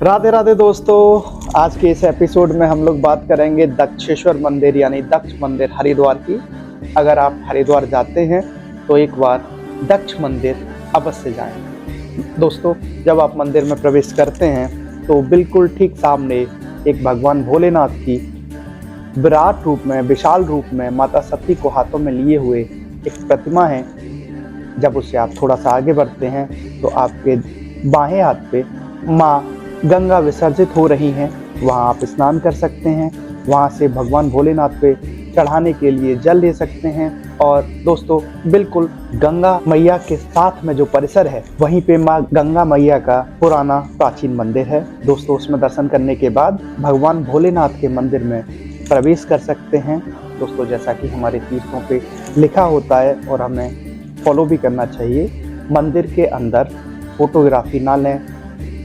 राधे राधे दोस्तों, आज के इस एपिसोड में हम लोग बात करेंगे दक्षेश्वर मंदिर यानी दक्ष मंदिर हरिद्वार की। अगर आप हरिद्वार जाते हैं तो एक बार दक्ष मंदिर अवश्य जाएं। दोस्तों, जब आप मंदिर में प्रवेश करते हैं तो बिल्कुल ठीक सामने एक भगवान भोलेनाथ की विराट रूप में, विशाल रूप में माता सती को हाथों में लिए हुए एक प्रतिमा है। जब उससे आप थोड़ा सा आगे बढ़ते हैं तो आपके बाएं हाथ पे माँ गंगा विसर्जित हो रही हैं। वहाँ आप स्नान कर सकते हैं, वहाँ से भगवान भोलेनाथ पे चढ़ाने के लिए जल ले सकते हैं। और दोस्तों, बिल्कुल गंगा मैया के साथ में जो परिसर है वहीं पे माँ गंगा मैया का पुराना प्राचीन मंदिर है। दोस्तों, उसमें दर्शन करने के बाद भगवान भोलेनाथ के मंदिर में प्रवेश कर सकते हैं। दोस्तों, जैसा कि हमारे तीर्थों पे लिखा होता है और हमें फॉलो भी करना चाहिए, मंदिर के अंदर फोटोग्राफी ना लें,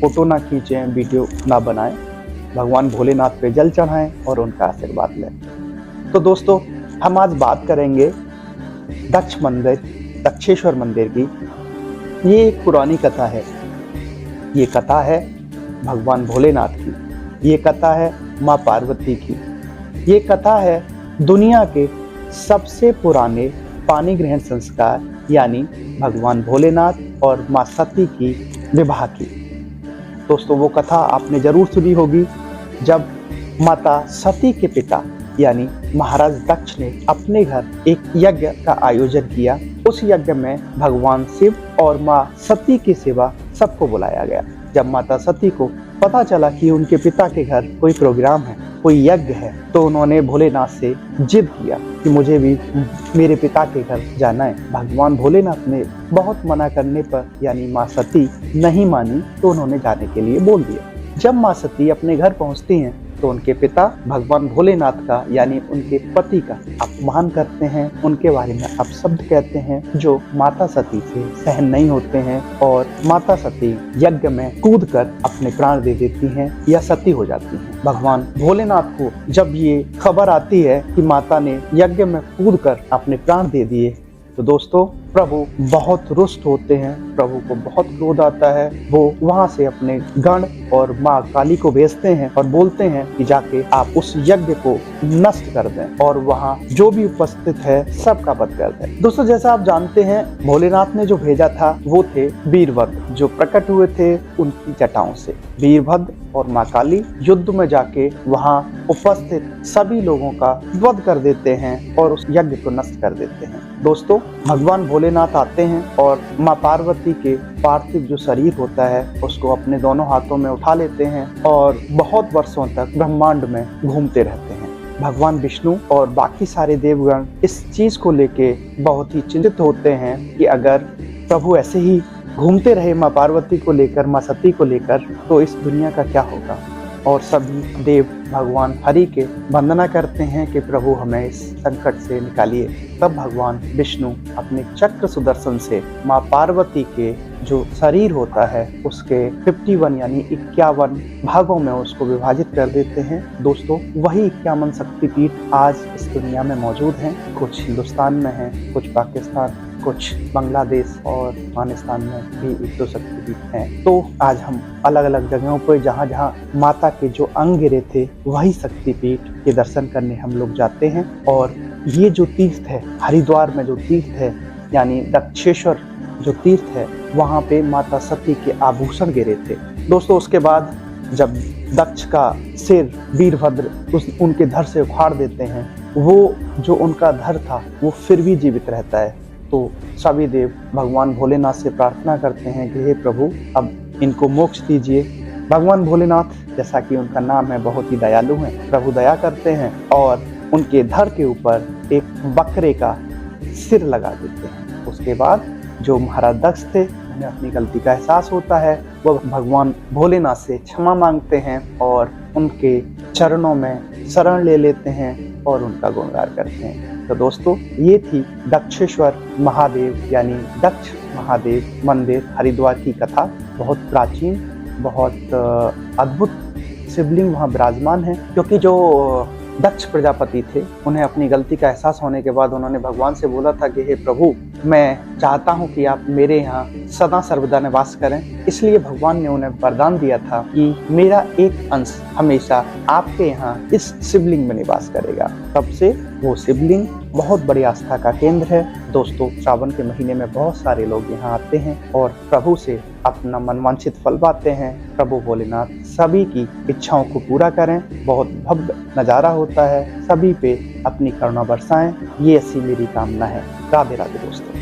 फोटो ना खींचें, वीडियो ना बनाएं, भगवान भोलेनाथ पे जल चढ़ाएं और उनका आशीर्वाद लें। तो दोस्तों, हम आज बात करेंगे दक्ष मंदिर, दक्षेश्वर मंदिर की। ये एक पुरानी कथा है। ये कथा है भगवान भोलेनाथ की, ये कथा है माँ पार्वती की, ये कथा है दुनिया के सबसे पुराने पानी ग्रहण संस्कार यानी भगवान भोलेनाथ और माँ सती की विवाह की। दोस्तों, वो कथा आपने जरूर सुनी होगी जब माता सती के पिता यानी महाराज दक्ष ने अपने घर एक यज्ञ का आयोजन किया। उस यज्ञ में भगवान शिव और माँ सती की सेवा सबको बुलाया गया। जब माता सती को पता चला कि उनके पिता के घर कोई प्रोग्राम है, कोई यज्ञ है, तो उन्होंने भोलेनाथ से जिद किया कि मुझे भी मेरे पिता के घर जाना है। भगवान भोलेनाथ ने बहुत मना करने पर यानी माँ सती नहीं मानी तो उन्होंने जाने के लिए बोल दिया। जब माँ सती अपने घर पहुंचती हैं तो उनके पिता भगवान भोलेनाथ का यानी उनके पति का अपमान करते हैं, उनके बारे में अपशब्द कहते हैं जो माता सती से सहन नहीं होते हैं और माता सती यज्ञ में कूदकर अपने प्राण दे देती हैं या सती हो जाती हैं। भगवान भोलेनाथ को जब ये खबर आती है कि माता ने यज्ञ में कूदकर अपने प्राण दे दिए तो दोस्तों, प्रभु बहुत रुष्ट होते हैं, प्रभु को बहुत क्रोध आता है। वो वहां से अपने गण और माँ काली को भेजते हैं और बोलते हैं कि जाके आप उस यज्ञ को नष्ट कर दें और वहां जो भी उपस्थित है सबका वध कर दें। दोस्तों, जैसा आप जानते हैं, भोलेनाथ ने जो भेजा था वो थे वीरभद्र, जो प्रकट हुए थे उनकी जटाओं से। वीरभद्र और माँ काली युद्ध में जाके वहां उपस्थित सभी लोगों का वध कर देते हैं और उस यज्ञ को नष्ट कर देते हैं। दोस्तों, भगवान भोलेनाथ आते हैं और माँ पार्वती के पार्थिव जो शरीर होता है उसको अपने दोनों हाथों में उठा लेते हैं और बहुत वर्षों तक ब्रह्मांड में घूमते रहते हैं। भगवान विष्णु और बाकी सारे देवगण इस चीज को लेके बहुत ही चिंतित होते हैं कि अगर प्रभु ऐसे ही घूमते रहे माँ पार्वती को लेकर, माँ सती को लेकर, तो इस दुनिया का क्या होगा। और सभी देव भगवान हरि के वंदना करते हैं कि प्रभु हमें इस संकट से निकालिए। तब भगवान विष्णु अपने चक्र सुदर्शन से माँ पार्वती के जो शरीर होता है उसके 51 यानी 51 भागों में उसको विभाजित कर देते हैं। दोस्तों, वही 51 शक्तिपीठ आज इस दुनिया में मौजूद हैं। कुछ हिंदुस्तान में हैं, कुछ पाकिस्तान, कुछ बांग्लादेश और अफगानिस्तान में भी 1-2 शक्तिपीठ हैं। तो आज हम अलग अलग जगहों पर जहाँ जहाँ माता के जो अंग गिरे थे वही शक्तिपीठ के दर्शन करने हम लोग जाते हैं। और ये जो तीर्थ है, हरिद्वार में जो तीर्थ है यानी दक्षेश्वर जो तीर्थ है, वहाँ पे माता सती के आभूषण गिरे थे। दोस्तों, उसके बाद जब दक्ष का सिर वीरभद्र उनके धड़ से उखाड़ देते हैं, वो जो उनका धड़ था वो फिर भी जीवित रहता है। तो सभी देव भगवान भोलेनाथ से प्रार्थना करते हैं कि हे प्रभु, अब इनको मोक्ष दीजिए। भगवान भोलेनाथ, जैसा कि उनका नाम है, बहुत ही दयालु हैं। प्रभु दया करते हैं और उनके धड़ के ऊपर एक बकरे का सिर लगा देते हैं। उसके बाद जो महाराज दक्ष थे उन्हें अपनी गलती का एहसास होता है, वो भगवान भोलेनाथ से क्षमा मांगते हैं और उनके चरणों में शरण ले लेते हैं और उनका गुणगान करते हैं। तो दोस्तों, ये थी दक्षेश्वर महादेव यानी दक्ष महादेव मंदिर हरिद्वार की कथा। बहुत प्राचीन, बहुत अद्भुत शिवलिंग वहाँ विराजमान है, क्योंकि जो दक्ष प्रजापति थे उन्हें अपनी गलती का एहसास होने के बाद उन्होंने भगवान से बोला था कि हे प्रभु, मैं चाहता हूँ कि आप मेरे यहाँ सदा सर्वदा निवास करें, इसलिए भगवान ने उन्हें वरदान दिया था कि मेरा एक अंश हमेशा आपके यहाँ इस शिवलिंग में निवास करेगा। तब से वो शिवलिंग बहुत बड़ी आस्था का केंद्र है। दोस्तों, सावन के महीने में बहुत सारे लोग यहाँ आते हैं और प्रभु से अपना मनवांछित फल पाते हैं। प्रभु भोलेनाथ सभी की इच्छाओं को पूरा करें। बहुत भव्य नज़ारा होता है, सभी पे अपनी करुणा बरसाएं, ये ऐसी मेरी कामना है। राधे राधे दोस्तों।